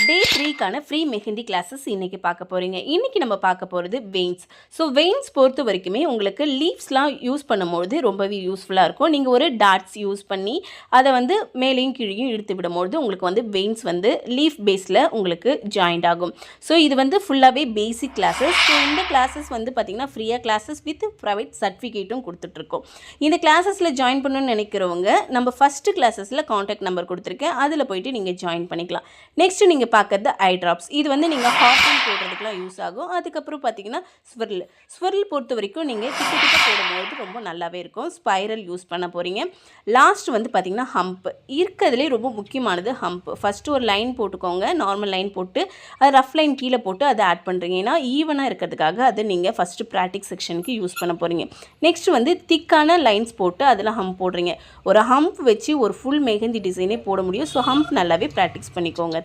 டே 3க்கான free mehndi classes இன்றைக்கி பார்க்க போகிறீங்க. இன்றைக்கி நம்ம பார்க்க போகிறது வெயின்ஸ். ஸோ வெயின்ஸ் பொறுத்த வரைக்குமே உங்களுக்கு லீவ்ஸ்லாம் யூஸ் பண்ணும்போது ரொம்பவே யூஸ்ஃபுல்லாக இருக்கும். நீங்கள் ஒரு டாட்ஸ் யூஸ் பண்ணி அதை வந்து மேலேயும் கீழேயும் இழுத்து விடும்போது உங்களுக்கு வந்து வெயின்ஸ் வந்து லீஃப் பேஸில் உங்களுக்கு ஜாயிண்ட் ஆகும். ஸோ இது வந்து ஃபுல்லாகவே பேசிக் கிளாஸஸ். ஸோ இந்த கிளாஸஸ் வந்து பார்த்திங்கன்னா ஃப்ரீயாக கிளாஸஸ் வித் ப்ரைவேட் சர்டிஃபிகேட்டும் கொடுத்துட்ருக்கோம். இந்த கிளாஸஸில் ஜாயின் பண்ணணும்னு நினைக்கிறவங்க நம்ம ஃபஸ்ட்டு கிளாஸஸில் காண்டாக்ட் நம்பர் கொடுத்துருக்கேன், அதில் போய்ட்டு நீங்கள் ஜாயின் பண்ணிக்கலாம். நெக்ஸ்ட்டு நீங்கள் பார்க்குறது ஐ ட்ராப்ஸ். இது வந்து நீங்கள் ஹார்டின் போடுறதுக்குலாம் யூஸ் ஆகும். அதுக்கப்புறம் பார்த்தீங்கன்னா ஸ்வெர்ல் பொறுத்த வரைக்கும் நீங்கள் கிட்ட போடும்போது ரொம்ப நல்லாவே இருக்கும். ஸ்பைரல் யூஸ் பண்ண போகிறீங்க. லாஸ்ட் வந்து பார்த்திங்கன்னா ஹம்ப். இருக்கிறதுலே ரொம்ப முக்கியமானது ஹம்ப். ஃபஸ்ட்டு ஒரு லைன் போட்டுக்கோங்க, நார்மல் லைன் போட்டு அது ரஃப் லைன் கீழே போட்டு அதை ஆட் பண்ணுறீங்க. ஏன்னா ஈவனாக இருக்கிறதுக்காக அதை நீங்கள் ஃபஸ்ட்டு ப்ராக்டிஸ் செக்ஷனுக்கு யூஸ் பண்ண போகிறீங்க. நெக்ஸ்ட் வந்து திக்கான லைன்ஸ் போட்டு அதில் ஹம்ப் போடுறீங்க. ஒரு ஹம்ப் வச்சு ஒரு ஃபுல் மெஹந்தி டிசைனே போட முடியும். ஸோ ஹம்ப் நல்லாவே ப்ராக்டிஸ் பண்ணிக்கோங்க.